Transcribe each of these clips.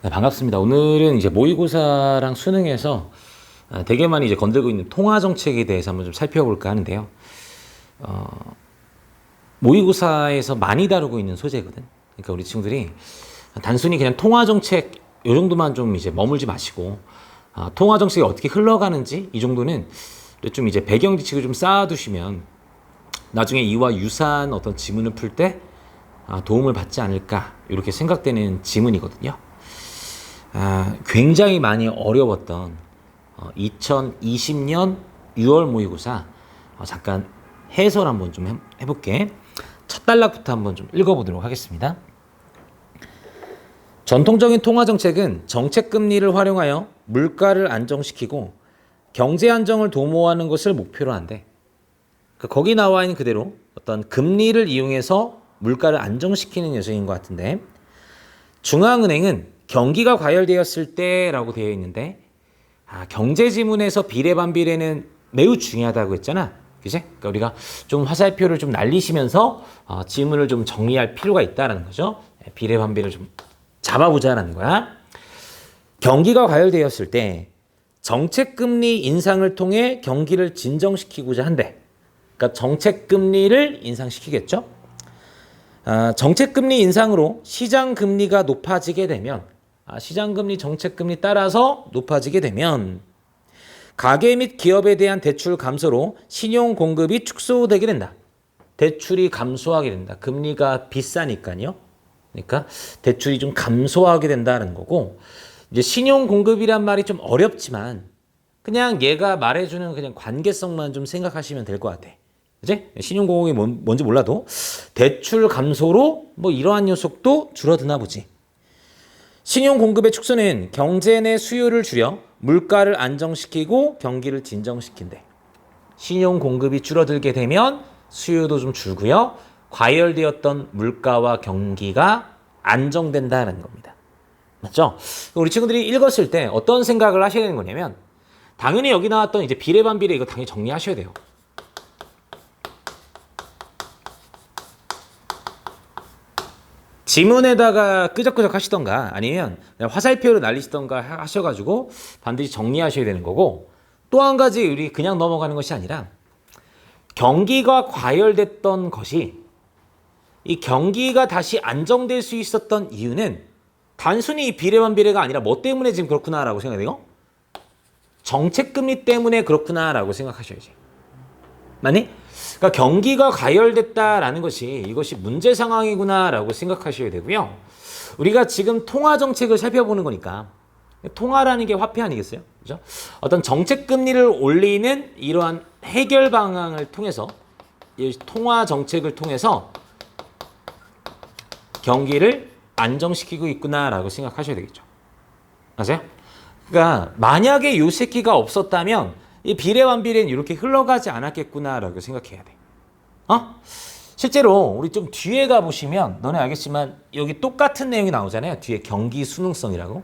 네, 반갑습니다. 오늘은 이제 모의고사랑 수능에서 되게 많이 이제 건들고 있는 통화 정책에 대해서 한번 좀 살펴볼까 하는데요. 모의고사에서 많이 다루고 있는 소재거든. 그러니까 우리 친구들이 단순히 그냥 통화 정책 요 정도만 좀 이제 머물지 마시고 통화 정책이 어떻게 흘러가는지 이 정도는 좀 이제 배경 지식을 좀 쌓아두시면 나중에 이와 유사한 어떤 지문을 풀 때 도움을 받지 않을까 이렇게 생각되는 지문이거든요. 굉장히 많이 어려웠던 2020년 6월 모의고사 잠깐 해설 한번 좀 해볼게. 첫 단락부터 한번 좀 읽어보도록 하겠습니다. 전통적인 통화정책은 정책금리를 활용하여 물가를 안정시키고 경제 안정을 도모하는 것을 목표로 한데 거기 나와 있는 그대로 어떤 금리를 이용해서 물가를 안정시키는 예정인 것 같은데 중앙은행은 경기가 과열되었을 때라고 되어 있는데 경제 지문에서 비례반비례는 매우 중요하다고 했잖아. 그치? 그러니까 우리가 좀 화살표를 좀 날리시면서 지문을 좀 정리할 필요가 있다는 거죠. 비례반비를 좀 잡아보자라는 거야. 경기가 과열되었을 때 정책금리 인상을 통해 경기를 진정시키고자 한대. 그러니까 정책금리를 인상시키겠죠. 정책금리 인상으로 시장금리가 높아지게 되면 시장금리, 정책금리 따라서 높아지게 되면 가계 및 기업에 대한 대출 감소로 신용 공급이 축소되게 된다. 대출이 감소하게 된다. 금리가 비싸니까요. 그러니까 대출이 좀 감소하게 된다는 거고 이제 신용 공급이란 말이 좀 어렵지만 그냥 얘가 말해주는 그냥 관계성만 좀 생각하시면 될 것 같아. 그치? 신용 공급이 뭔지 몰라도 대출 감소로 뭐 이러한 녀석도 줄어드나 보지. 신용 공급의 축소는 경제 내 수요를 줄여 물가를 안정시키고 경기를 진정시킨대. 신용 공급이 줄어들게 되면 수요도 좀 줄고요. 과열되었던 물가와 경기가 안정된다는 겁니다. 맞죠? 우리 친구들이 읽었을 때 어떤 생각을 하셔야 되는 거냐면 당연히 여기 나왔던 이제 비례반비례 이거 당연히 정리하셔야 돼요. 지문에다가 끄적끄적 하시던가 아니면 화살표를 날리시던가 하셔가지고 반드시 정리하셔야 되는 거고 또 한 가지 우리 그냥 넘어가는 것이 아니라 경기가 과열됐던 것이 이 경기가 다시 안정될 수 있었던 이유는 단순히 비례반비례가 아니라 뭐 때문에 지금 그렇구나라고 생각해요? 정책금리 때문에 그렇구나라고 생각하셔야지. 맞니? 그러니까 경기가 과열됐다라는 것이 이것이 문제 상황이구나라고 생각하셔야 되고요. 우리가 지금 통화 정책을 살펴보는 거니까 통화라는 게 화폐 아니겠어요? 그죠? 어떤 정책 금리를 올리는 이러한 해결 방향을 통해서 이 통화 정책을 통해서 경기를 안정시키고 있구나라고 생각하셔야 되겠죠. 맞아요? 그러니까 만약에 요 새끼가 없었다면 이 비례완비례는 이렇게 흘러가지 않았겠구나라고 생각해야 돼. 실제로 우리 좀 뒤에 가보시면 너네 알겠지만 여기 똑같은 내용이 나오잖아요. 뒤에 경기 수능성이라고.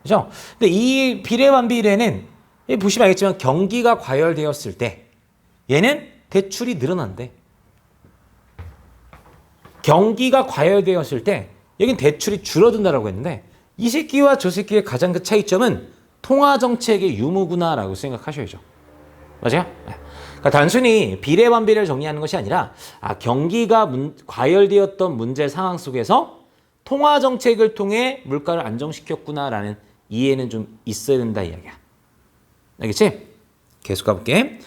그죠? 근데 이 비례완비례는 보시면 알겠지만 경기가 과열되었을 때 얘는 대출이 늘어난대. 경기가 과열되었을 때 여긴 대출이 줄어든다라고 했는데 이 새끼와 저 새끼의 가장 큰 차이점은 통화정책의 유무구나라고 생각하셔야죠. 맞아요? 그러니까 단순히 비례반비례를 정리하는 것이 아니라 경기가 과열되었던 문제 상황 속에서 통화정책을 통해 물가를 안정시켰구나라는 이해는 좀 있어야 된다 이야기야. 알겠지? 계속 가볼게.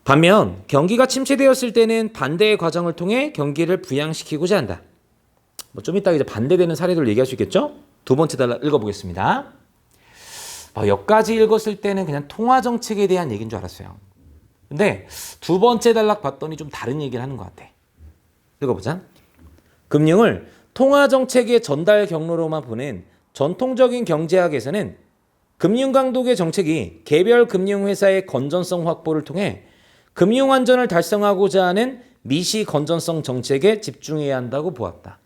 반면 경기가 침체되었을 때는 반대의 과정을 통해 경기를 부양시키고자 한다. 뭐 좀 이따 이제 반대되는 사례들 얘기할 수 있겠죠? 두 번째 단락 읽어보겠습니다. 여기까지 읽었을 때는 그냥 통화정책에 대한 얘기인 줄 알았어요. 근데 두 번째 단락 봤더니 좀 다른 얘기를 하는 것 같아. 읽어보자. 금융을 통화정책의 전달 경로로만 보는 전통적인 경제학에서는 금융강독의 정책이 개별 금융회사의 건전성 확보를 통해 금융안전을 달성하고자 하는 미시 건전성 정책에 집중해야 한다고 보았다.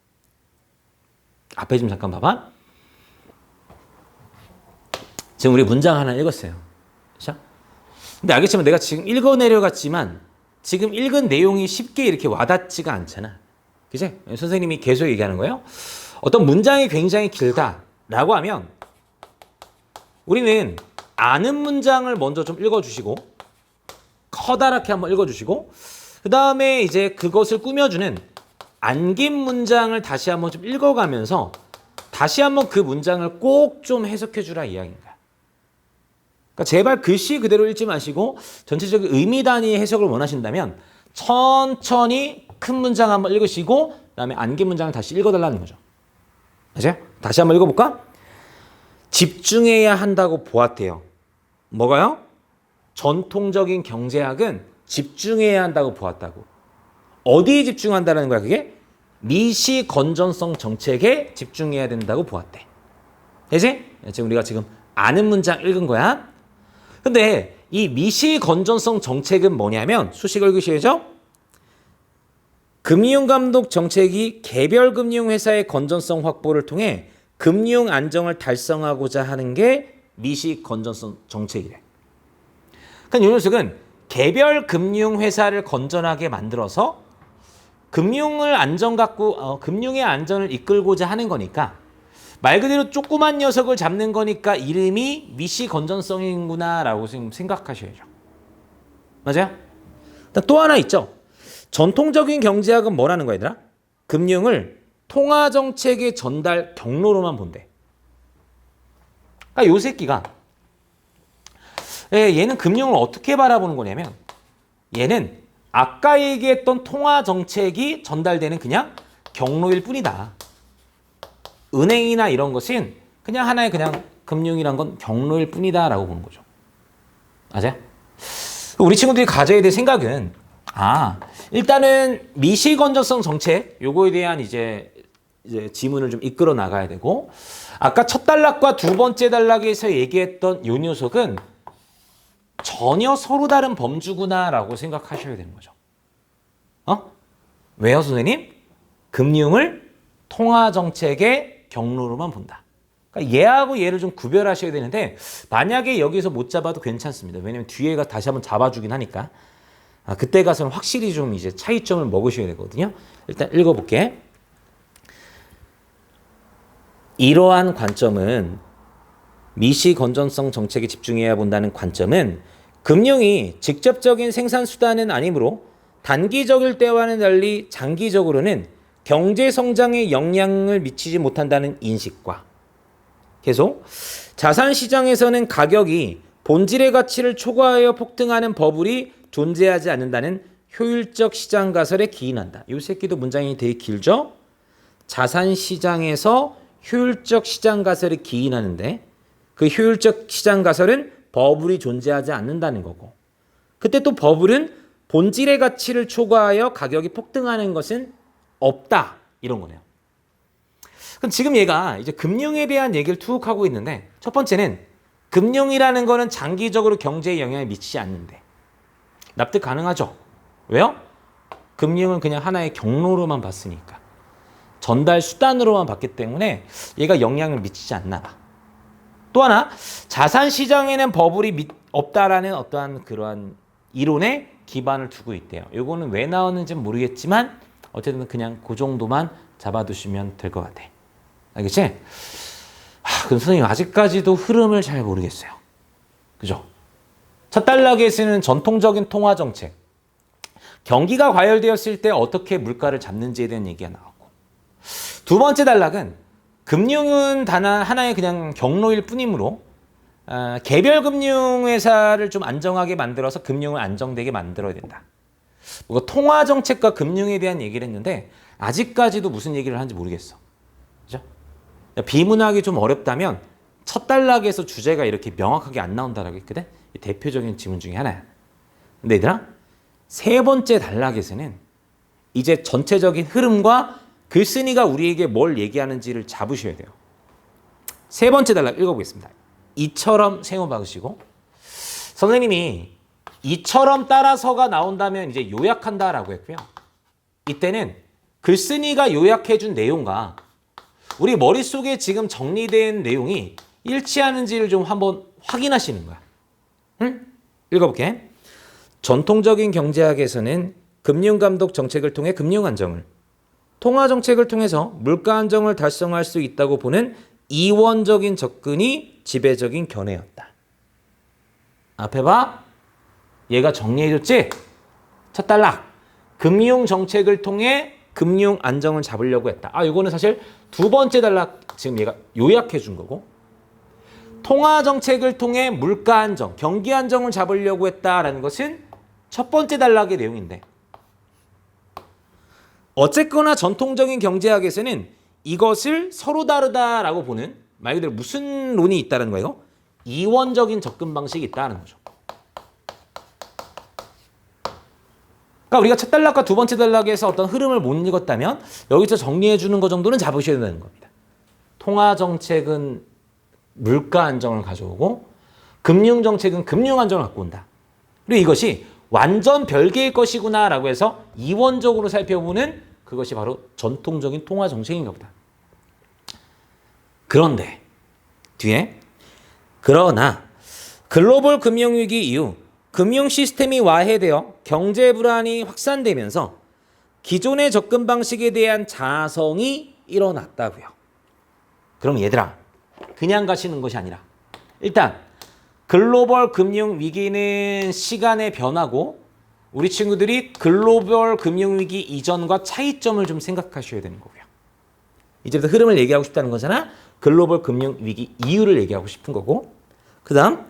앞에 좀 잠깐 봐봐. 지금 우리 문장 하나 읽었어요. 그렇죠? 근데 알겠지만 내가 지금 읽어 내려갔지만 지금 읽은 내용이 쉽게 이렇게 와닿지가 않잖아. 그치? 선생님이 계속 얘기하는 거예요. 어떤 문장이 굉장히 길다라고 하면 우리는 아는 문장을 먼저 좀 읽어주시고 커다랗게 한번 읽어주시고 그 다음에 이제 그것을 꾸며주는 안긴 문장을 다시 한번 좀 읽어가면서 다시 한번 그 문장을 꼭 좀 해석해주라 이야기인 거야. 그러니까 제발 글씨 그대로 읽지 마시고 전체적인 의미 단위의 해석을 원하신다면 천천히 큰 문장 한번 읽으시고 그다음에 안긴 문장을 다시 읽어달라는 거죠. 맞아요? 다시 한번 읽어볼까? 집중해야 한다고 보았대요. 뭐가요? 전통적인 경제학은 집중해야 한다고 보았다고. 어디에 집중한다는 거야 그게? 미시 건전성 정책에 집중해야 된다고 보았대. 되지? 지금 우리가 지금 아는 문장 읽은 거야. 근데 이 미시 건전성 정책은 뭐냐면 수식을 읽으셔야죠. 금융감독 정책이 개별 금융회사의 건전성 확보를 통해 금융 안정을 달성하고자 하는 게 미시 건전성 정책이래. 그러니까 이 녀석은 개별 금융회사를 건전하게 만들어서 금융을 안정 갖고 금융의 안전을 이끌고자 하는 거니까 말 그대로 조그만 녀석을 잡는 거니까 이름이 미시 건전성이구나라고 생각하셔야죠. 맞아요? 또 하나 있죠. 전통적인 경제학은 뭐라는 거야 얘들아? 금융을 통화정책의 전달 경로로만 본대. 그러니까 요 새끼가 얘는 금융을 어떻게 바라보는 거냐면 얘는 아까 얘기했던 통화정책이 전달되는 그냥 경로일 뿐이다. 은행이나 이런 것은 그냥 하나의 그냥 금융이란 건 경로일 뿐이다 라고 보는 거죠. 맞아요? 우리 친구들이 가져야 될 생각은 일단은 미시건전성 정책 요거에 대한 이제 지문을 좀 이끌어 나가야 되고 아까 첫 단락과 두 번째 단락에서 얘기했던 요 녀석은 전혀 서로 다른 범주구나라고 생각하셔야 되는 거죠. 왜요, 선생님? 금융을 통화정책의 경로로만 본다. 그러니까 얘하고 얘를 좀 구별하셔야 되는데 만약에 여기서 못 잡아도 괜찮습니다. 왜냐면 뒤에가 다시 한번 잡아주긴 하니까. 그때 가서는 확실히 좀 이제 차이점을 먹으셔야 되거든요. 일단 읽어볼게. 이러한 관점은 미시 건전성 정책에 집중해야 본다는 관점은 금융이 직접적인 생산수단은 아니므로 단기적일 때와는 달리 장기적으로는 경제 성장에 영향을 미치지 못한다는 인식과 계속 자산시장에서는 가격이 본질의 가치를 초과하여 폭등하는 버블이 존재하지 않는다는 효율적 시장 가설에 기인한다. 이 새끼도 문장이 되게 길죠? 자산시장에서 효율적 시장 가설에 기인하는데 그 효율적 시장 가설은 버블이 존재하지 않는다는 거고 그때 또 버블은 본질의 가치를 초과하여 가격이 폭등하는 것은 없다. 이런 거네요. 그럼 지금 얘가 이제 금융에 대한 얘기를 툭 하고 있는데 첫 번째는 금융이라는 거는 장기적으로 경제에 영향을 미치지 않는데 납득 가능하죠? 왜요? 금융은 그냥 하나의 경로로만 봤으니까 전달 수단으로만 봤기 때문에 얘가 영향을 미치지 않나 봐. 또 하나 자산시장에는 버블이 없다라는 어떠한 그러한 이론에 기반을 두고 있대요. 이거는 왜 나왔는지는 모르겠지만 어쨌든 그냥 그 정도만 잡아두시면 될 것 같아. 알겠지? 그럼 선생님 아직까지도 흐름을 잘 모르겠어요. 그죠? 첫 단락에서는 전통적인 통화정책, 경기가 과열되었을 때 어떻게 물가를 잡는지에 대한 얘기가 나왔고 두 번째 단락은 금융은 단 하나의 그냥 경로일 뿐이므로 개별 금융회사를 좀 안정하게 만들어서 금융을 안정되게 만들어야 된다. 뭔가 통화정책과 금융에 대한 얘기를 했는데 아직까지도 무슨 얘기를 하는지 모르겠어. 그죠? 비문학이 좀 어렵다면 첫 단락에서 주제가 이렇게 명확하게 안 나온다라고 했거든. 대표적인 지문 중에 하나야. 근데 얘들아 세 번째 단락에서는 이제 전체적인 흐름과 글쓴이가 우리에게 뭘 얘기하는지를 잡으셔야 돼요. 세 번째 단락 읽어보겠습니다. 이처럼 세모 박으시고 선생님이 이처럼 따라서가 나온다면 이제 요약한다라고 했고요. 이때는 글쓴이가 요약해준 내용과 우리 머릿속에 지금 정리된 내용이 일치하는지를 좀 한번 확인하시는 거야. 응? 읽어볼게. 전통적인 경제학에서는 금융감독 정책을 통해 금융 안정을 통화정책을 통해서 물가 안정을 달성할 수 있다고 보는 이원적인 접근이 지배적인 견해였다. 앞에 봐. 얘가 정리해줬지? 첫 단락. 금융 정책을 통해 금융 안정을 잡으려고 했다. 이거는 사실 두 번째 단락 지금 얘가 요약해 준 거고. 통화 정책을 통해 물가 안정, 경기 안정을 잡으려고 했다라는 것은 첫 번째 단락의 내용인데. 어쨌거나 전통적인 경제학에서는 이것을 서로 다르다라고 보는 말 그대로 무슨 론이 있다는 거예요? 이원적인 접근 방식이 있다는 거죠. 그러니까 우리가 첫 단락과 두 번째 단락에서 어떤 흐름을 못 읽었다면 여기서 정리해 주는 거 정도는 잡으셔야 되는 겁니다. 통화 정책은 물가 안정을 가져오고 금융 정책은 금융 안정을 갖고 온다. 그리고 이것이 완전 별개의 것이구나라고 해서 이원적으로 살펴보는 그것이 바로 전통적인 통화 정책인가 보다. 그런데 뒤에 그러나 글로벌 금융위기 이후 금융 시스템이 와해되어 경제 불안이 확산되면서 기존의 접근 방식에 대한 자성이 일어났다고요. 그럼 얘들아, 그냥 가시는 것이 아니라 일단 글로벌 금융 위기는 시간의 변화고 우리 친구들이 글로벌 금융 위기 이전과 차이점을 좀 생각하셔야 되는 거고요. 이제부터 흐름을 얘기하고 싶다는 거잖아. 글로벌 금융 위기 이유를 얘기하고 싶은 거고. 그다음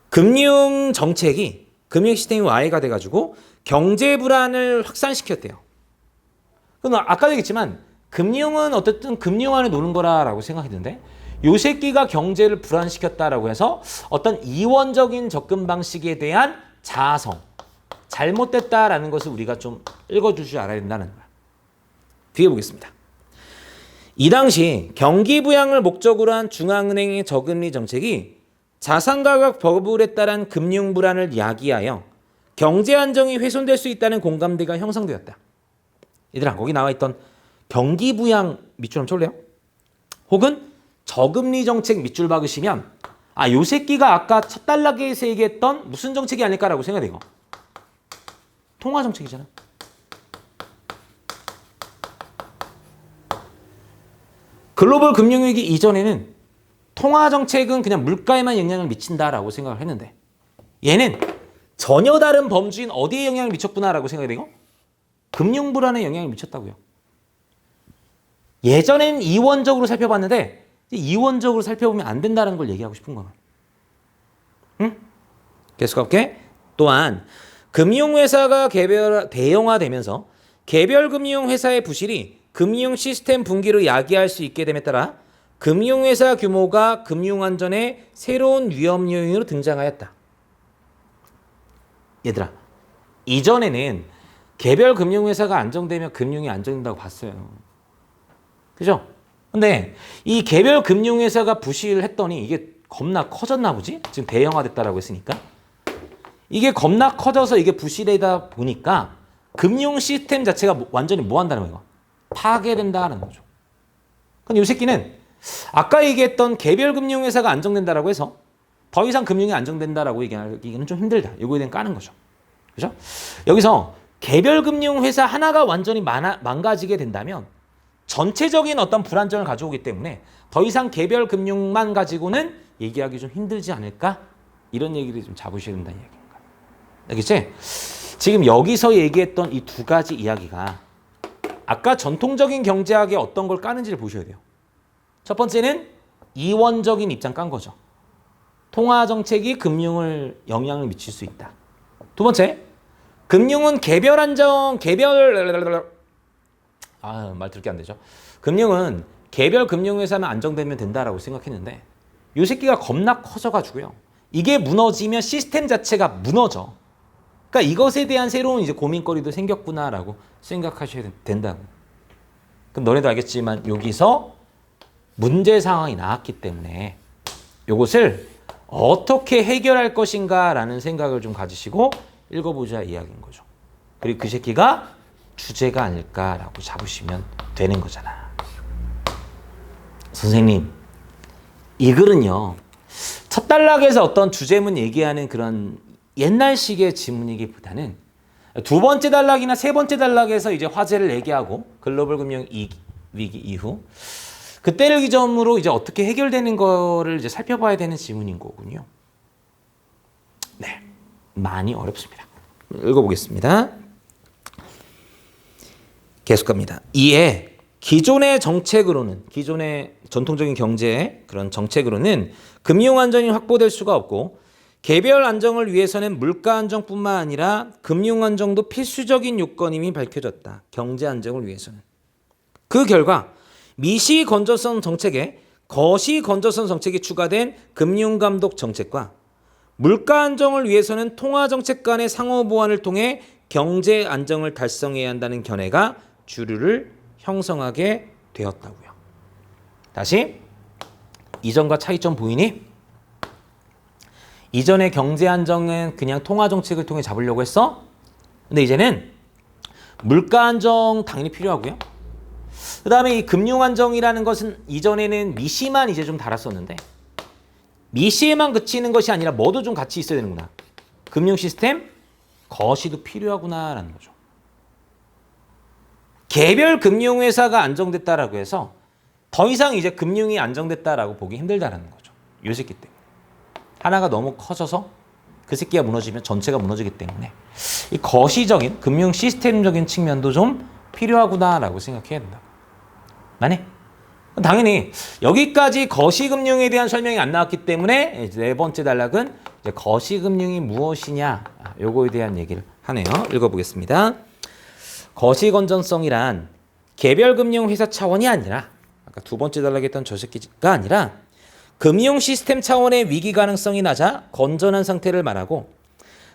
금융 정책이 금융 시스템이 와해가 돼가지고 경제 불안을 확산시켰대요. 그럼 아까도 얘기했지만 금융은 어쨌든 금융 안에 노는 거라고 생각했는데 요 새끼가 경제를 불안시켰다라고 해서 어떤 이원적인 접근 방식에 대한 자아성, 잘못됐다라는 것을 우리가 좀 읽어줄 줄 알아야 된다는 거야. 뒤에 보겠습니다. 이 당시 경기 부양을 목적으로 한 중앙은행의 저금리 정책이 자산가격 버블에 따른 금융 불안을 야기하여 경제 안정이 훼손될 수 있다는 공감대가 형성되었다. 얘들아, 거기 나와 있던 경기 부양 밑줄 한번 쳐볼래요? 혹은 저금리 정책 밑줄 박으시면 요 새끼가 아까 첫 단락에서 얘기했던 무슨 정책이 아닐까라고 생각해요. 통화 정책이잖아. 글로벌 금융위기 이전에는 통화 정책은 그냥 물가에만 영향을 미친다라고 생각을 했는데 얘는 전혀 다른 범주인 어디에 영향을 미쳤구나라고 생각해요. 금융 불안에 영향을 미쳤다고요. 예전엔 이원적으로 살펴봤는데 이원적으로 살펴보면 안 된다는 걸 얘기하고 싶은 거야. 응? 계속 갈게. 또한 금융회사가 대형화되면서 개별 금융회사의 부실이 금융 시스템 붕괴로 야기할 수 있게 됨에 따라 금융회사 규모가 금융안전의 새로운 위험 요인으로 등장하였다. 얘들아, 이전에는 개별 금융회사가 안정되면 금융이 안정된다고 봤어요. 그죠? 근데 이 개별 금융회사가 부실을 했더니 이게 겁나 커졌나 보지? 지금 대형화됐다라고 했으니까. 이게 겁나 커져서 이게 부실하다 보니까 금융 시스템 자체가 완전히 뭐 한다는 거예요? 파괴된다는 거죠. 근데 이 새끼는 아까 얘기했던 개별 금융회사가 안정된다라고 해서 더 이상 금융이 안정된다라고 얘기하기는 좀 힘들다. 이거에 대한 까는 거죠. 그죠? 여기서 개별 금융회사 하나가 완전히 망가지게 된다면 전체적인 어떤 불안정을 가져오기 때문에 더 이상 개별 금융만 가지고는 얘기하기 좀 힘들지 않을까? 이런 얘기를 좀 잡으셔야 된다는 얘기인가. 알겠지? 지금 여기서 얘기했던 이 두 가지 이야기가 아까 전통적인 경제학에 어떤 걸 까는지를 보셔야 돼요. 첫 번째는 이원적인 입장 깐 거죠. 통화 정책이 금융을 영향을 미칠 수 있다. 두 번째, 금융은 말 들게 안 되죠. 금융은 개별 금융회사만 안정되면 된다라고 생각했는데 이 새끼가 겁나 커져가지고요. 이게 무너지면 시스템 자체가 무너져. 그러니까 이것에 대한 새로운 이제 고민거리도 생겼구나라고 생각하셔야 된다고. 그럼 너네도 알겠지만 여기서 문제 상황이 나왔기 때문에 이것을 어떻게 해결할 것인가라는 생각을 좀 가지시고 읽어보자 이야기인 거죠. 그리고 그 새끼가 주제가 아닐까라고 잡으시면 되는 거잖아. 선생님, 이 글은요. 첫 단락에서 어떤 주제문 얘기하는 그런 옛날식의 지문이기보다는 두 번째 단락이나 세 번째 단락에서 이제 화제를 얘기하고 글로벌 금융 위기 이후 그때를 기점으로 이제 어떻게 해결되는 거를 이제 살펴봐야 되는 지문인 거군요. 네, 많이 어렵습니다. 읽어보겠습니다. 계속 갑니다. 이에 기존의 정책으로는, 기존의 전통적인 경제 그런 정책으로는 금융 안정이 확보될 수가 없고, 개별 안정을 위해서는 물가 안정뿐만 아니라 금융 안정도 필수적인 요건임이 밝혀졌다. 경제 안정을 위해서는. 그 결과 미시 건전성 정책에 거시 건전성 정책이 추가된 금융 감독 정책과 물가 안정을 위해서는 통화 정책 간의 상호 보완을 통해 경제 안정을 달성해야 한다는 견해가 주류를 형성하게 되었다고요. 다시 이전과 차이점 보이니? 이전의 경제 안정은 그냥 통화 정책을 통해 잡으려고 했어. 근데 이제는 물가 안정 당연히 필요하고요. 그 다음에 이 금융 안정이라는 것은 이전에는 미시만 이제 좀 달았었는데, 미시에만 그치는 것이 아니라 뭐도 좀 같이 있어야 되는구나. 금융 시스템, 거시도 필요하구나라는 거죠. 개별 금융회사가 안정됐다라고 해서 더 이상 이제 금융이 안정됐다라고 보기 힘들다라는 거죠. 요 새끼 때문에. 하나가 너무 커져서 그 새끼가 무너지면 전체가 무너지기 때문에 이 거시적인 금융 시스템적인 측면도 좀 필요하구나라고 생각해야 된다. 맞네? 당연히 여기까지 거시금융에 대한 설명이 안 나왔기 때문에 네 번째 단락은 이제 거시금융이 무엇이냐, 요거에 대한 얘기를 하네요. 읽어보겠습니다. 거시건전성이란 개별금융회사 차원이 아니라, 아까 두 번째 단락에 했던 저 새끼가 아니라 금융 시스템 차원의 위기 가능성이 낮아 건전한 상태를 말하고,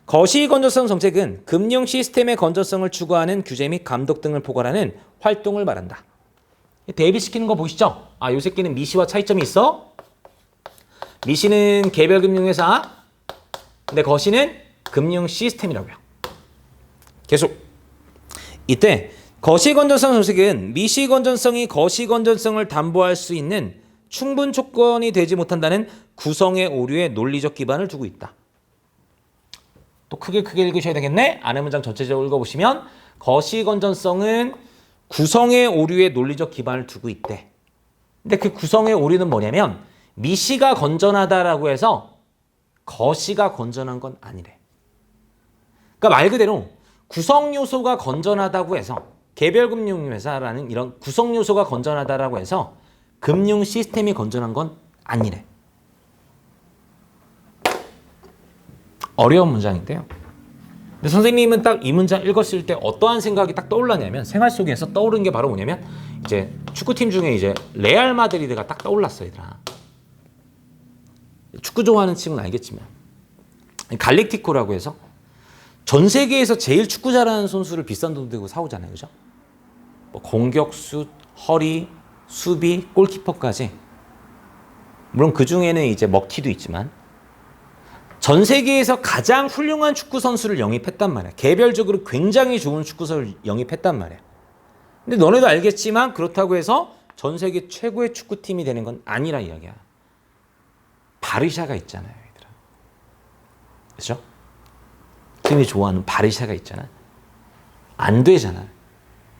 거시건전성 정책은 금융 시스템의 건전성을 추구하는 규제 및 감독 등을 포괄하는 활동을 말한다. 대비시키는 거 보이시죠? 아, 요 새끼는 미시와 차이점이 있어. 미시는 개별금융회사, 근데 거시는 금융 시스템이라고요. 계속. 이때 거시건전성 정책은 미시건전성이 거시건전성을 담보할 수 있는 충분 조건이 되지 못한다는 구성의 오류에 논리적 기반을 두고 있다. 또 크게 읽으셔야 되겠네. 안의 문장 전체적으로 읽어보시면 거시건전성은 구성의 오류에 논리적 기반을 두고 있대. 근데 그 구성의 오류는 뭐냐면 미시가 건전하다라고 해서 거시가 건전한 건 아니래. 그러니까 말 그대로 구성 요소가 건전하다고 해서, 개별금융회사라는 이런 구성 요소가 건전하다라고 해서 금융 시스템이 건전한 건 아니래. 어려운 문장인데요. 근데 선생님은 딱 이 문장 읽었을 때 어떠한 생각이 딱 떠올랐냐면, 생활 속에서 떠오르는 게 바로 뭐냐면, 이제 축구팀 중에 이제 레알 마드리드가 딱 떠올랐어, 얘들아. 축구 좋아하는 친구는 알겠지만 갈릭티코라고 해서 전 세계에서 제일 축구 잘하는 선수를 비싼 돈 들고 사오잖아요, 그죠? 뭐 공격수, 허리, 수비, 골키퍼까지. 물론 그 중에는 이제 먹튀도 있지만 전 세계에서 가장 훌륭한 축구 선수를 영입했단 말이야. 개별적으로 굉장히 좋은 축구 선수를 영입했단 말이야. 근데 너네도 알겠지만 그렇다고 해서 전 세계 최고의 축구팀이 되는 건 아니라 이야기야. 바르샤가 있잖아요, 얘들아. 그렇죠? 팀이 좋아하는 바르샤가 있잖아. 안 되잖아.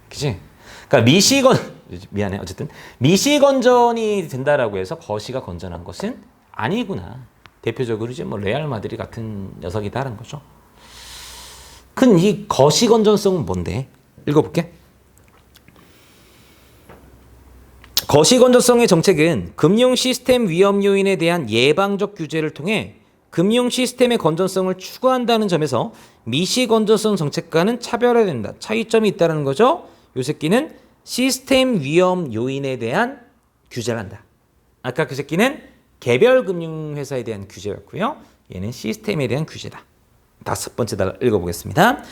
그치? 그러니까 미안해. 어쨌든 미시건전이 된다라고 해서 거시가 건전한 것은 아니구나. 대표적으로 이제 뭐 레알 마드리드 같은 녀석이다라는 거죠. 큰 이 거시건전성은 뭔데? 읽어볼게. 거시건전성의 정책은 금융 시스템 위험 요인에 대한 예방적 규제를 통해 금융 시스템의 건전성을 추구한다는 점에서 미시건전성 정책과는 차별화된다. 차이점이 있다는 거죠. 요 새끼는 시스템 위험 요인에 대한 규제를 한다. 아까 그 새끼는 개별 금융회사에 대한 규제였고요. 얘는 시스템에 대한 규제다. 다섯 번째 단락 읽어보겠습니다.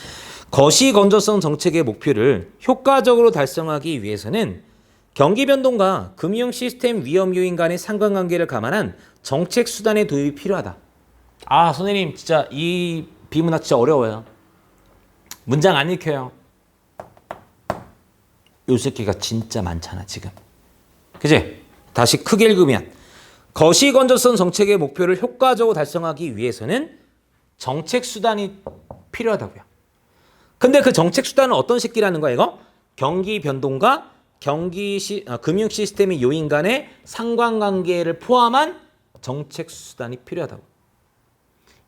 거시건전성 정책의 목표를 효과적으로 달성하기 위해서는 경기 변동과 금융 시스템 위험 요인 간의 상관관계를 감안한 정책 수단의 도입이 필요하다. 아, 선생님 진짜 이 비문학 진짜 어려워요. 문장 안 읽혀요. 요 새끼가 진짜 많잖아 지금. 그치? 다시 크게 읽으면 거시건전성 정책의 목표를 효과적으로 달성하기 위해서는 정책 수단이 필요하다고요. 근데 그 정책 수단은 어떤 새끼라는 거야 이거? 경기 변동과 금융 시스템의 요인 간의 상관관계를 포함한 정책 수단이 필요하다고.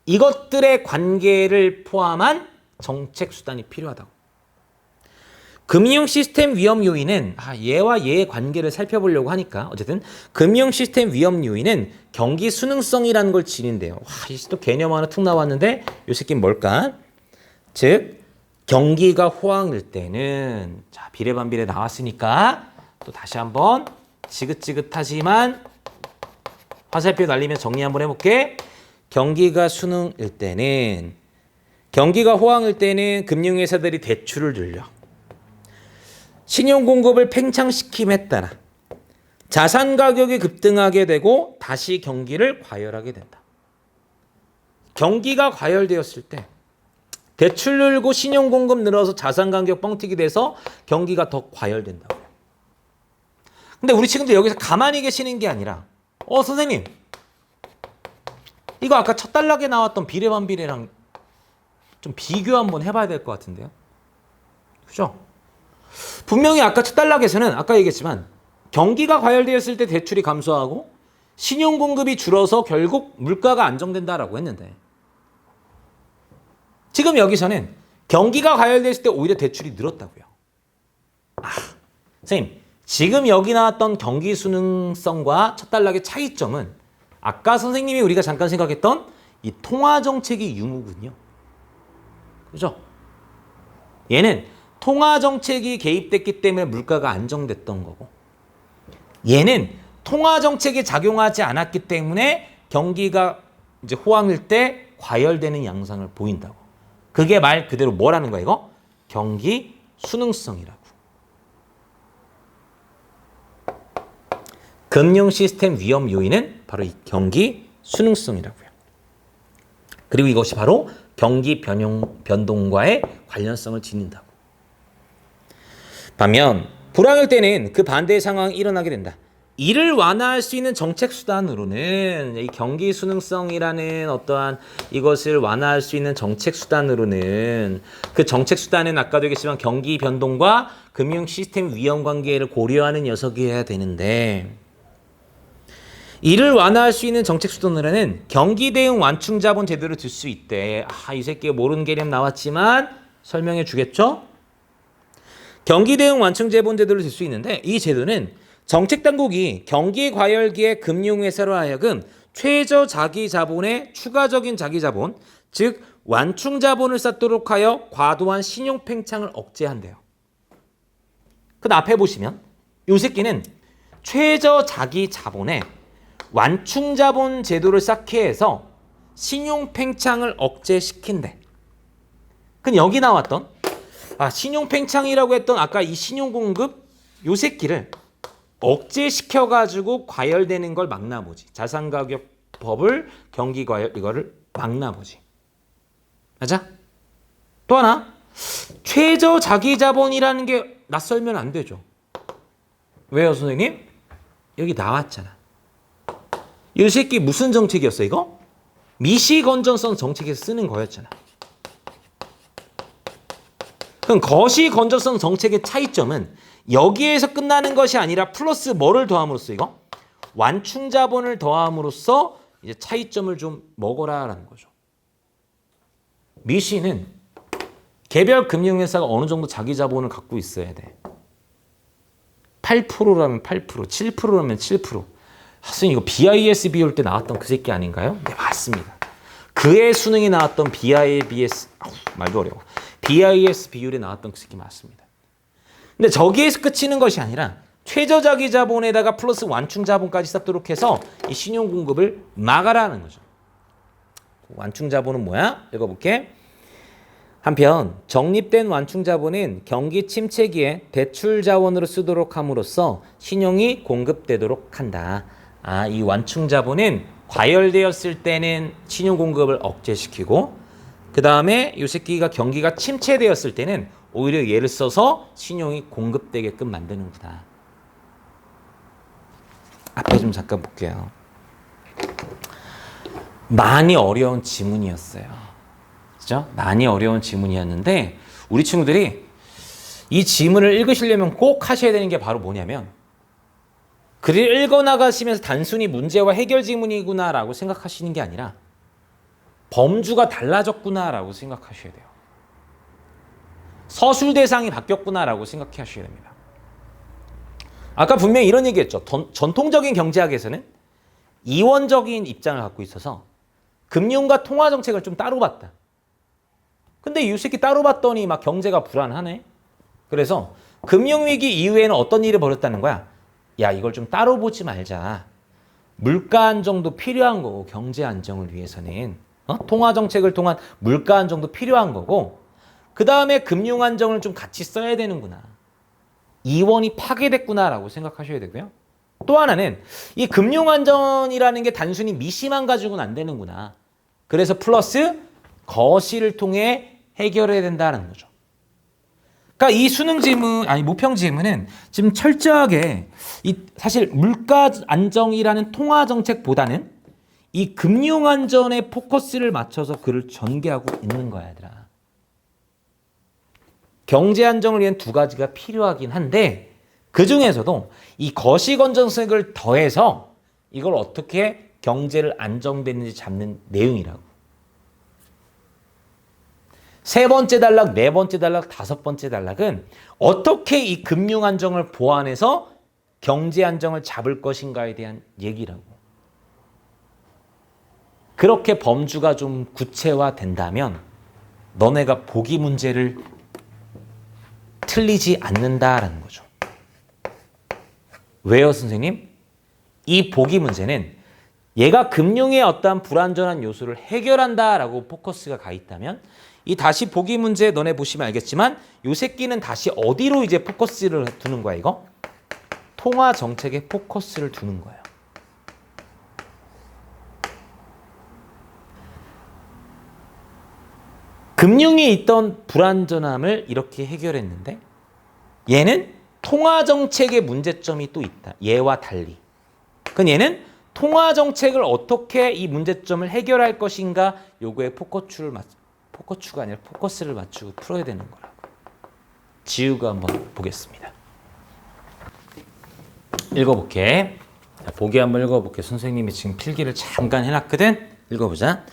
이것들의 관계를 포함한 정책 수단이 필요하다고. 금융 시스템 위험 요인은 얘와 얘의 관계를 살펴보려고 하니까 어쨌든 금융 시스템 위험 요인은 경기 순응성이라는 걸 지닌대요. 또 개념 하나 툭 나왔는데 이 새끼는 뭘까? 즉 경기가 호황일 때는 자 비례반비례 나왔으니까 또 다시 한번 지긋지긋하지만 화살표 날리면 정리 한번 해볼게. 경기가 순응일 때는 경기가 호황일 때는 금융회사들이 대출을 늘려. 신용 공급을 팽창시킴에 따라 자산 가격이 급등하게 되고 다시 경기를 과열하게 된다. 경기가 과열되었을 때 대출 늘고 신용 공급 늘어서 자산 가격 뻥튀기 돼서 경기가 더 과열된다고요. 근데 우리 친구들 여기서 가만히 계시는 게 아니라 선생님 이거 아까 첫 단락에 나왔던 비례반비례랑 좀 비교 한번 해봐야 될 것 같은데요. 그죠? 분명히 아까 첫 단락에서는 아까 얘기했지만 경기가 과열되었을 때 대출이 감소하고 신용 공급이 줄어서 결국 물가가 안정된다라고 했는데 지금 여기서는 경기가 과열됐을 때 오히려 대출이 늘었다고요. 선생님 지금 여기 나왔던 경기 순응성과 첫 단락의 차이점은 아까 선생님이 우리가 잠깐 생각했던 이 통화정책의 유무군요. 그죠? 얘는 통화정책이 개입됐기 때문에 물가가 안정됐던 거고 얘는 통화정책이 작용하지 않았기 때문에 경기가 이제 호황일 때 과열되는 양상을 보인다고. 그게 말 그대로 뭐라는 거야 이거? 경기 순응성이라고. 금융 시스템 위험 요인은 바로 이 경기 순응성이라고요. 그리고 이것이 바로 경기 변동과의 관련성을 지닌다고. 반면 불황일 때는 그 반대의 상황이 일어나게 된다. 이를 완화할 수 있는 정책 수단으로는 이 경기 순응성이라는 어떠한 이것을 완화할 수 있는 정책 수단으로는 그 정책 수단은 아까도 얘기했지만 경기 변동과 금융 시스템 위험 관계를 고려하는 녀석이어야 되는데 이를 완화할 수 있는 정책 수단으로는 경기 대응 완충 자본 제도를 들 수 있대. 이 새끼가 모르는 개념 나왔지만 설명해 주겠죠? 경기 대응 완충 자본 제도를 들 수 있는데 이 제도는 정책 당국이 경기 과열기에 금융회사로 하여금 최저 자기 자본의 추가적인 자기 자본, 즉 완충 자본을 쌓도록 하여 과도한 신용 팽창을 억제한대요. 그 앞에 보시면 이 새끼는 최저 자기 자본에 완충 자본 제도를 쌓게 해서 신용 팽창을 억제시킨대. 그럼 여기 나왔던 신용 팽창이라고 했던 아까 이 신용 공급 요 새끼를 억제시켜가지고 과열되는 걸 막나보지. 자산가격법을 경기 과열 이거를 막나보지. 맞아? 또 하나 최저 자기자본이라는 게 낯설면 안 되죠. 왜요 선생님? 여기 나왔잖아. 이 새끼 무슨 정책이었어 이거? 미시건전성 정책에서 쓰는 거였잖아. 그럼 거시건전성 정책의 차이점은 여기에서 끝나는 것이 아니라 플러스 뭐를 더함으로써 이거? 완충 자본을 더함으로써 이제 차이점을 좀 먹어라라는 거죠. 미시는 개별 금융회사가 어느 정도 자기 자본을 갖고 있어야 돼. 8%라면 8%, 7%라면 7%. 선생님 이거 BIS 비올 때 나왔던 그 새끼 아닌가요? 네 맞습니다. 그의 수능이 나왔던 BIS 말도 어려워. BIS 비율에 나왔던 그 새끼 맞습니다. 근데 저기에서 끝이는 것이 아니라 최저 자기 자본에다가 플러스 완충 자본까지 쌓도록 해서 이 신용 공급을 막아라는 거죠. 완충 자본은 뭐야? 읽어볼게. 한편 적립된 완충 자본은 경기 침체기에 대출 자원으로 쓰도록 함으로써 신용이 공급되도록 한다. 이 완충 자본은 과열되었을 때는 신용 공급을 억제시키고 그 다음에 이 새끼가 경기가 침체되었을 때는 오히려 얘를 써서 신용이 공급되게끔 만드는구나. 앞에 좀 잠깐 볼게요. 많이 어려운 지문이었어요. 그죠? 많이 어려운 지문이었는데 우리 친구들이 이 지문을 읽으시려면 꼭 하셔야 되는 게 바로 뭐냐면 글을 읽어나가시면서 단순히 문제와 해결 지문이구나라고 생각하시는 게 아니라 범주가 달라졌구나라고 생각하셔야 돼요. 서술 대상이 바뀌었구나라고 생각하셔야 됩니다. 아까 분명히 이런 얘기했죠. 전통적인 경제학에서는 이원적인 입장을 갖고 있어서 금융과 통화정책을 좀 따로 봤다. 근데 이 새끼 따로 봤더니 막 경제가 불안하네. 그래서 금융위기 이후에는 어떤 일이 벌어졌다는 거야? 야, 이걸 좀 따로 보지 말자. 물가 안정도 필요한 거고 경제 안정을 위해서는 통화정책을 통한 물가 안정도 필요한 거고 그 다음에 금융 안정을 좀 같이 써야 되는구나. 이원이 파괴됐구나라고 생각하셔야 되고요. 또 하나는 이 금융 안정이라는 게 단순히 미시만 가지고는 안 되는구나. 그래서 플러스 거시를 통해 해결해야 된다는 거죠. 그러니까 이 수능 지문, 아니 모평 지문은 지금 철저하게 사실 물가 안정이라는 통화 정책보다는 이 금융 안전에 포커스를 맞춰서 글을 전개하고 있는 거야, 얘들아. 경제 안정을 위한 두 가지가 필요하긴 한데 그 중에서도 이 거시 건전성을 더해서 이걸 어떻게 경제를 안정되는지 잡는 내용이라고. 세 번째 단락, 네 번째 단락, 다섯 번째 단락은 어떻게 이 금융 안정을 보완해서 경제 안정을 잡을 것인가에 대한 얘기라고. 그렇게 범주가 좀 구체화된다면 너네가 보기 문제를 틀리지 않는다라는 거죠. 왜요, 선생님? 이 보기 문제는 얘가 금융의 어떠한 불안전한 요소를 해결한다라고 포커스가 가 있다면 이 다시 보기 문제 너네 보시면 알겠지만 요 새끼는 다시 어디로 이제 포커스를 두는 거야, 이거? 통화 정책에 포커스를 두는 거예요. 금융이 있던 불안전함을 이렇게 해결했는데 얘는 통화정책의 문제점이 또 있다. 얘와 달리. 그럼 얘는 통화정책을 어떻게 이 문제점을 해결할 것인가 요거에 포커스가 아니라 포커스를 맞추고 풀어야 되는 거라고. 지우가 한번 보겠습니다. 읽어볼게. 자, 보기 한번 읽어볼게. 선생님이 지금 필기를 잠깐 해놨거든. 읽어보자.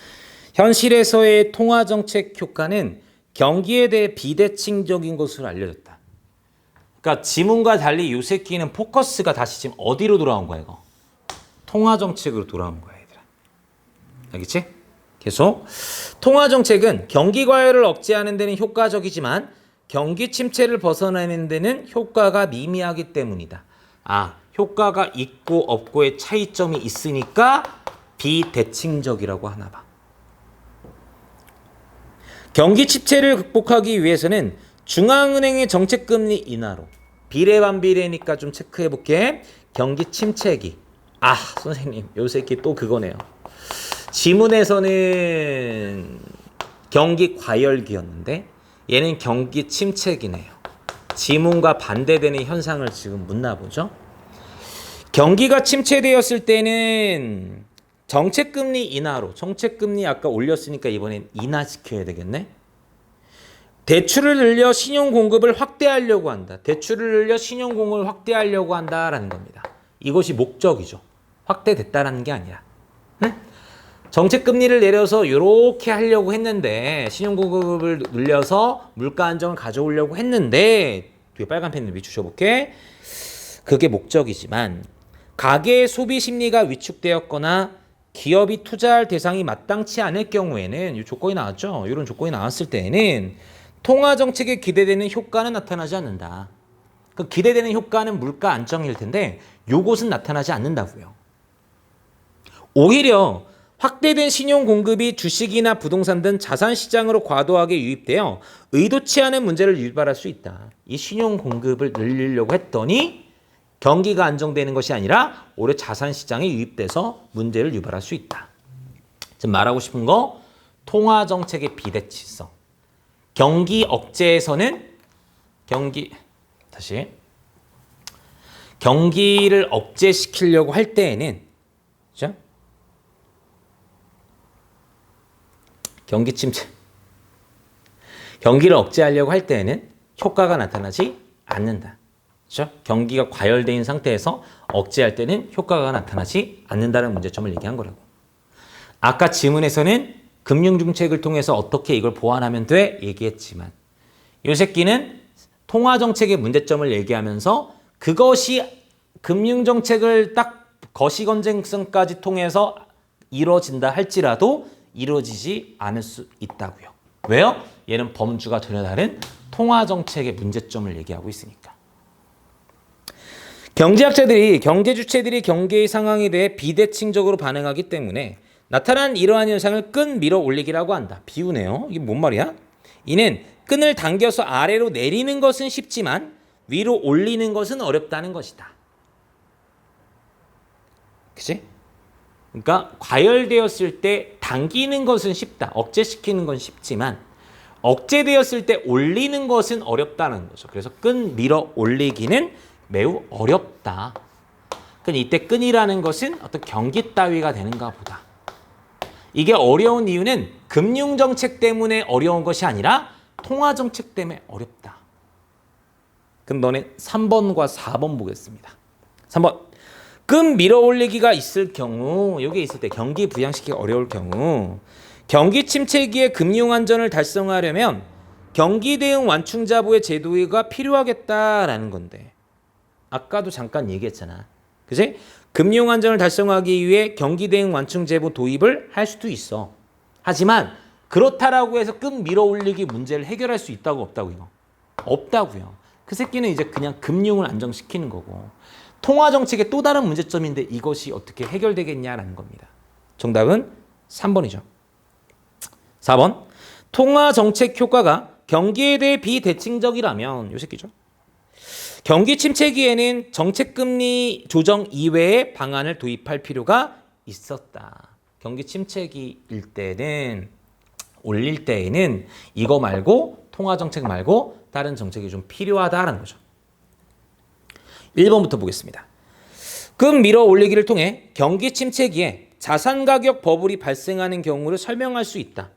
현실에서의 통화정책 효과는 경기에 대해 비대칭적인 것으로 알려졌다. 그러니까 지문과 달리 요 새끼는 포커스가 다시 지금 어디로 돌아온 거야, 이거? 통화정책으로 돌아온 거야, 얘들아. 알겠지? 계속. 통화정책은 경기 과열을 억제하는 데는 효과적이지만 경기 침체를 벗어나는 데는 효과가 미미하기 때문이다. 아, 효과가 있고 없고의 차이점이 있으니까 비대칭적이라고 하나 봐. 경기 침체를 극복하기 위해서는 중앙은행의 정책금리 인하로 비례반비례니까 좀 체크해 볼게. 경기 침체기. 아, 선생님 요 새끼 또 그거네요. 지문에서는 경기 과열기였는데 얘는 경기 침체기네요. 지문과 반대되는 현상을 지금 묻나 보죠. 경기가 침체되었을 때는 정책금리 인하로, 정책금리 아까 올렸으니까 이번엔 인하시켜야 되겠네. 대출을 늘려 신용공급을 확대하려고 한다. 대출을 늘려 신용공급을 확대하려고 한다라는 겁니다. 이것이 목적이죠. 확대됐다라는 게 아니라. 응? 정책금리를 내려서 이렇게 하려고 했는데 신용공급을 늘려서 물가 안정을 가져오려고 했는데 뒤에 빨간 펜을 비추셔볼게. 그게 목적이지만 가계의 소비 심리가 위축되었거나 기업이 투자할 대상이 마땅치 않을 경우에는 이 조건이 나왔죠. 이런 조건이 나왔을 때에는 통화정책에 기대되는 효과는 나타나지 않는다. 그 기대되는 효과는 물가 안정일 텐데 요것은 나타나지 않는다고요. 오히려 확대된 신용 공급이 주식이나 부동산 등 자산 시장으로 과도하게 유입되어 의도치 않은 문제를 유발할 수 있다. 이 신용 공급을 늘리려고 했더니 경기가 안정되는 것이 아니라 오히려 자산 시장에 유입돼서 문제를 유발할 수 있다. 지금 말하고 싶은 거 통화 정책의 비대칭성. 경기 억제에서는 경기를 억제시키려고 할 때에는 그죠? 경기 침체. 경기를 억제하려고 할 때에는 효과가 나타나지 않는다. 그렇죠? 경기가 과열되어 있는 상태에서 억제할 때는 효과가 나타나지 않는다는 문제점을 얘기한 거라고. 아까 지문에서는 금융정책을 통해서 어떻게 이걸 보완하면 돼? 얘기했지만 이 새끼는 통화정책의 문제점을 얘기하면서 그것이 금융정책을 딱 거시건전성까지 통해서 이루어진다 할지라도 이루어지지 않을 수 있다고요. 왜요? 얘는 범주가 전혀 다른 통화정책의 문제점을 얘기하고 있으니까. 경제학자들이 경제 주체들이 경계의 상황에 대해 비대칭적으로 반응하기 때문에 나타난 이러한 현상을 끈 밀어 올리기라고 한다. 비유네요. 이게 뭔 말이야? 이는 끈을 당겨서 아래로 내리는 것은 쉽지만 위로 올리는 것은 어렵다는 것이다. 그치? 그러니까 과열되었을 때 당기는 것은 쉽다. 억제시키는 건 쉽지만 억제되었을 때 올리는 것은 어렵다는 거죠. 그래서 끈 밀어 올리기는 매우 어렵다. 그럼 이때 끈이라는 것은 어떤 경기 따위가 되는가 보다. 이게 어려운 이유는 금융정책 때문에 어려운 것이 아니라 통화정책 때문에 어렵다. 그럼 너네 3번과 4번 보겠습니다. 3번. 끈 밀어 올리기가 있을 경우, 여기 있을 때 경기 부양시키기 어려울 경우 경기 침체기에 금융 안전을 달성하려면 경기 대응 완충자보의 제도가 필요하겠다라는 건데 아까도 잠깐 얘기했잖아. 그치? 금융 안전을 달성하기 위해 경기 대응 완충제보 도입을 할 수도 있어. 하지만 그렇다라고 해서 끈 밀어 올리기 문제를 해결할 수 있다고 없다고요? 없다고요. 그 새끼는 이제 그냥 금융을 안정시키는 거고 통화정책의 또 다른 문제점인데 이것이 어떻게 해결되겠냐라는 겁니다. 정답은 3번이죠. 4번. 통화정책 효과가 경기에 대해 비대칭적이라면 요 새끼죠. 경기 침체기에는 정책금리 조정 이외의 방안을 도입할 필요가 있었다. 경기 침체기일 때는 올릴 때에는 이거 말고 통화정책 말고 다른 정책이 좀 필요하다라는 거죠. 1번부터 보겠습니다. 끈 밀어 올리기를 통해 경기 침체기에 자산가격 버블이 발생하는 경우를 설명할 수 있다.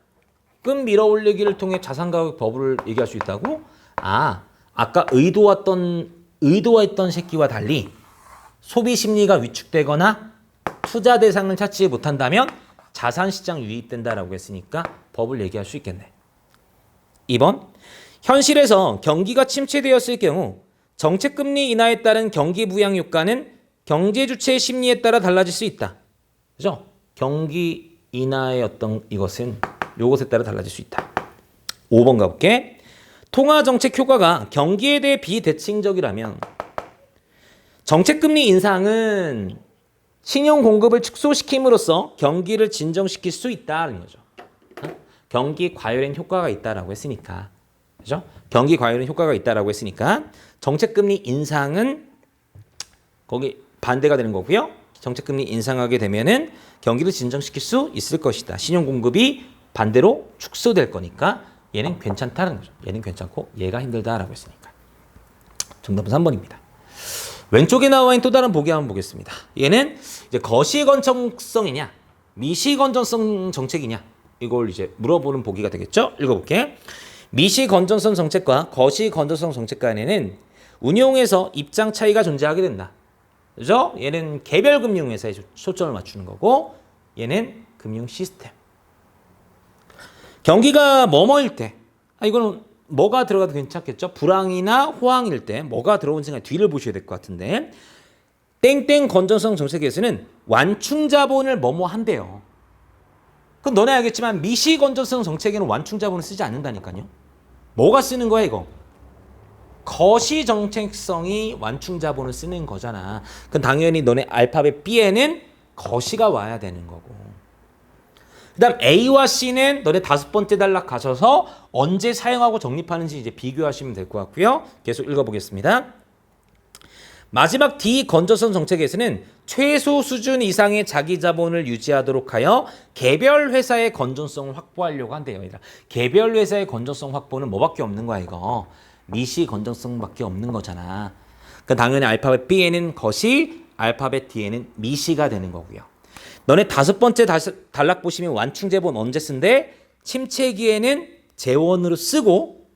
끈 밀어 올리기를 통해 자산가격 버블을 얘기할 수 있다고? 아까 의도했던 새끼와 달리 소비 심리가 위축되거나 투자 대상을 찾지 못한다면 자산시장 유입된다라고 했으니까 법을 얘기할 수 있겠네. 2번. 현실에서 경기가 침체되었을 경우 정책금리 인하에 따른 경기 부양 효과는 경제 주체의 심리에 따라 달라질 수 있다. 그죠? 경기 인하의 어떤 이것은 요것에 따라 달라질 수 있다. 5번 가볼게. 통화정책 효과가 경기에 대해 비대칭적이라면 정책금리 인상은 신용 공급을 축소시킴으로써 경기를 진정시킬 수 있다는 거죠. 경기 과열엔 효과가 있다라고 했으니까. 그죠? 경기 과열엔 효과가 있다라고 했으니까 정책금리 인상은 거기 반대가 되는 거고요. 정책금리 인상하게 되면은 경기를 진정시킬 수 있을 것이다. 신용 공급이 반대로 축소될 거니까 얘는 괜찮다는 거죠. 얘는 괜찮고 얘가 힘들다라고 했으니까. 정답은 3번입니다. 왼쪽에 나와 있는 또 다른 보기 한번 보겠습니다. 얘는 이제 거시건전성이냐 미시건전성 정책이냐 이걸 이제 물어보는 보기가 되겠죠. 읽어볼게. 미시건전성 정책과 거시건전성 정책 간에는 운용에서 입장 차이가 존재하게 된다. 그죠? 얘는 개별 금융회사에 초점을 맞추는 거고 얘는 금융 시스템. 경기가 뭐뭐일 때 이거는 뭐가 들어가도 괜찮겠죠? 불황이나 호황일 때 뭐가 들어온지가 뒤를 보셔야 될 것 같은데 땡땡 건전성 정책에서는 완충 자본을 뭐뭐 한대요. 그럼 너네 알겠지만 미시 건전성 정책에는 완충 자본을 쓰지 않는다니까요. 뭐가 쓰는 거야 이거? 거시 정책성이 완충 자본을 쓰는 거잖아. 그럼 당연히 너네 알파벳 B에는 거시가 와야 되는 거고. 그 다음 A와 C는 너네 5번째 단락 가셔서 언제 사용하고 적립하는지 이제 비교하시면 될 것 같고요. 계속 읽어보겠습니다. 마지막 D 건전성 정책에서는 최소 수준 이상의 자기 자본을 유지하도록 하여 개별 회사의 건전성을 확보하려고 한대요. 개별 회사의 건전성 확보는 뭐밖에 없는 거야 이거. 미시 건전성밖에 없는 거잖아. 그러니까 당연히 알파벳 B에는 거시, 알파벳 D에는 미시가 되는 거고요. 너네 5번째 단락 보시면 완충 재본 언제 쓴대? 침체기에는 재원으로 쓰고,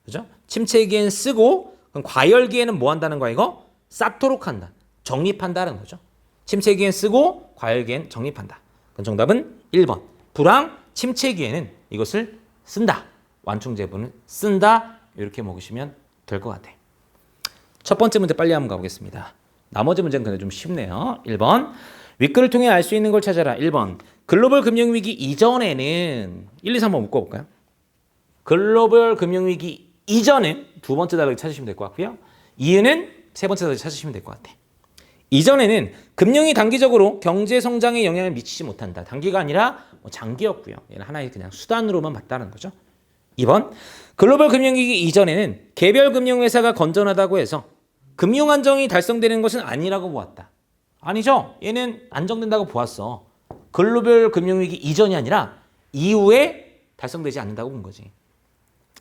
그죠? 침체기엔 쓰고 그럼 과열기에는 뭐 한다는 거야 이거? 쌓도록 한다. 정립한다는 거죠. 침체기엔 쓰고 과열기엔 정립한다. 그럼 정답은 1번. 불황 침체기에는 이것을 쓴다. 완충제분을 쓴다. 이렇게 먹으시면 될 것 같아. 첫 번째 문제 빨리 한번 가보겠습니다. 나머지 문제는 근데 좀 쉽네요. 1번. 윗글을 통해 알 수 있는 걸 찾아라. 1번. 글로벌 금융위기 이전에는 1, 2, 3번 묶어볼까요? 글로벌 금융위기 이전엔 두 번째 답을 찾으시면 될 것 같고요. 이유는 세 번째 답을 찾으시면 될 것 같아. 이전에는 금융이 단기적으로 경제 성장에 영향을 미치지 못한다. 단기가 아니라 장기였고요. 얘는 하나의 그냥 수단으로만 봤다는 거죠. 2번. 글로벌 금융위기 이전에는 개별 금융회사가 건전하다고 해서 금융 안정이 달성되는 것은 아니라고 보았다. 아니죠. 얘는 안정된다고 보았어. 글로벌 금융위기 이전이 아니라 이후에 달성되지 않는다고 본 거지.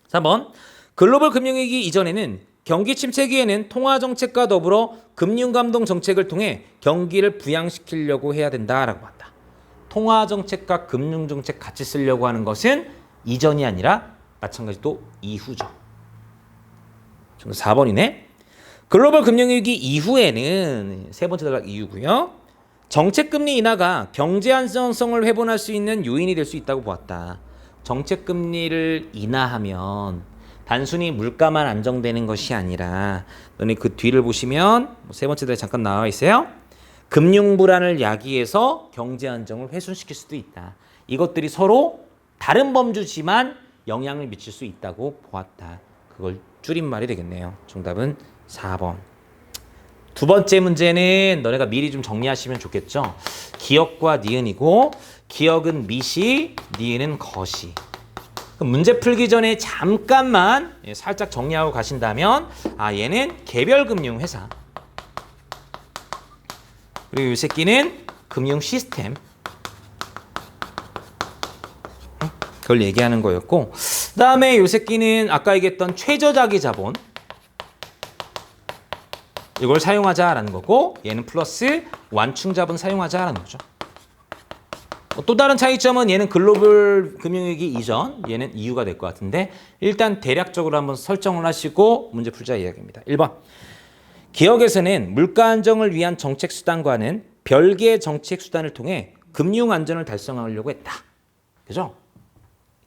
3번. 글로벌 금융위기 이전에는 경기 침체기에는 통화정책과 더불어 금융감독 정책을 통해 경기를 부양시키려고 해야 된다라고 봤다. 통화정책과 금융정책 같이 쓰려고 하는 것은 이전이 아니라 마찬가지 또 이후죠. 4번이네. 글로벌 금융위기 이후에는 세 번째 단락 이유고요. 정책금리 인하가 경제 안정성을 회복할 수 있는 요인이 될 수 있다고 보았다. 정책금리를 인하하면 단순히 물가만 안정되는 것이 아니라 너네 그 뒤를 보시면 세 번째 단락에 잠깐 나와 있어요. 금융 불안을 야기해서 경제 안정을 훼손시킬 수도 있다. 이것들이 서로 다른 범주지만 영향을 미칠 수 있다고 보았다. 그걸 줄임말이 되겠네요. 정답은 4번. 두 번째 문제는 너네가 미리 좀 정리하시면 좋겠죠. 기역과 니은이고 기역은 미시, 니은은 거시. 문제 풀기 전에 잠깐만 살짝 정리하고 가신다면 얘는 개별금융회사 그리고 이 새끼는 금융시스템 그걸 얘기하는 거였고 그 다음에 이 새끼는 아까 얘기했던 최저자기자본 이걸 사용하자라는 거고 얘는 플러스 완충자본 사용하자라는 거죠. 또 다른 차이점은 얘는 글로벌 금융위기 이전, 얘는 이유가 될 것 같은데 일단 대략적으로 한번 설정을 하시고 문제 풀자 이야기입니다. 1번. 기업에서는 물가 안정을 위한 정책 수단과는 별개의 정책 수단을 통해 금융 안전을 달성하려고 했다. 그죠?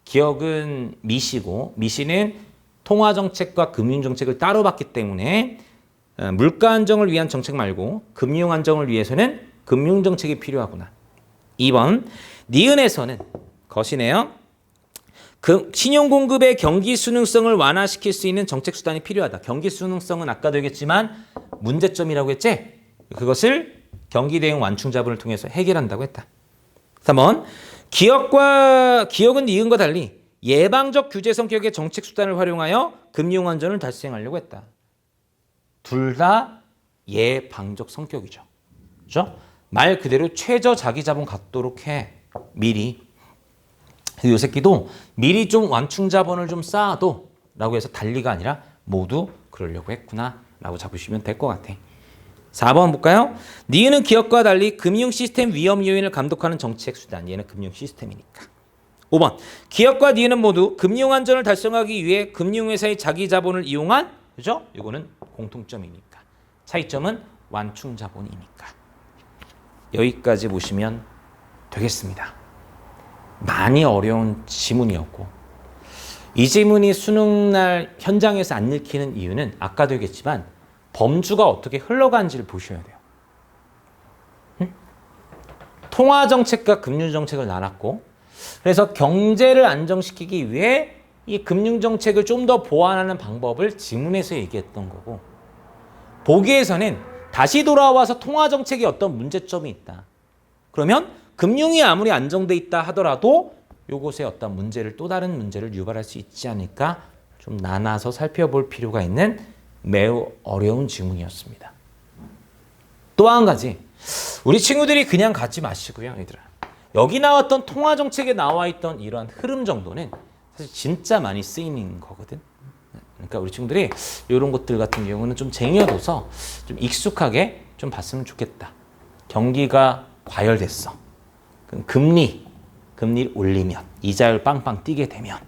기업은 미시고 미시는 통화 정책과 금융 정책을 따로 봤기 때문에 물가 안정을 위한 정책 말고 금융 안정을 위해서는 금융 정책이 필요하구나. 2번. 니은에서는 것이네요. 신용 공급의 경기 수능성을 완화시킬 수 있는 정책 수단이 필요하다. 경기 수능성은 아까도 얘기했지만 문제점이라고 했지? 그것을 경기 대응 완충 자본을 통해서 해결한다고 했다. 3번. 기업은 니은과 달리 예방적 규제 성격의 정책 수단을 활용하여 금융 안전을 달성하려고 했다. 둘 다 예방적 성격이죠. 그렇죠? 말 그대로 최저 자기자본 갖도록 해. 미리. 이 새끼도 미리 좀 완충 자본을 좀 쌓아도 라고 해서 달리가 아니라 모두 그러려고 했구나 라고 잡으시면 될 것 같아. 4번 볼까요? 니은은 기업과 달리 금융 시스템 위험 요인을 감독하는 정책 수단. 얘는 금융 시스템이니까. 5번. 기업과 니은은 모두 금융 안전을 달성하기 위해 금융회사의 자기 자본을 이용한 그죠? 이거는 공통점이니까. 차이점은 완충 자본이니까. 여기까지 보시면 되겠습니다. 많이 어려운 지문이었고 이 지문이 수능날 현장에서 안 읽히는 이유는 아까도 얘기했지만 범주가 어떻게 흘러가는지를 보셔야 돼요. 통화정책과 금융정책을 나눴고 그래서 경제를 안정시키기 위해 이 금융정책을 좀 더 보완하는 방법을 지문에서 얘기했던 거고 보기에서는 다시 돌아와서 통화정책에 어떤 문제점이 있다. 그러면 금융이 아무리 안정돼 있다 하더라도 요것에 어떤 문제를 또 다른 문제를 유발할 수 있지 않을까 좀 나눠서 살펴볼 필요가 있는 매우 어려운 지문이었습니다. 또 한 가지 우리 친구들이 그냥 가지 마시고요. 얘들아. 여기 나왔던 통화정책에 나와 있던 이러한 흐름 정도는 사실 진짜 많이 쓰이는 거거든. 그러니까 우리 친구들이 이런 것들 같은 경우는 좀 쟁여둬서 좀 익숙하게 좀 봤으면 좋겠다. 경기가 과열됐어. 그럼 금리를 올리면 이자율 빵빵 뛰게 되면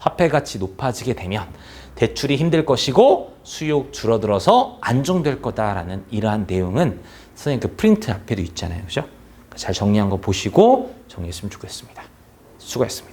화폐 가치 높아지게 되면 대출이 힘들 것이고 수요 줄어들어서 안정될 거다라는 이러한 내용은 선생님 그 프린트 앞에도 있잖아요. 그죠? 잘 정리한 거 보시고 정리했으면 좋겠습니다. 수고했습니다.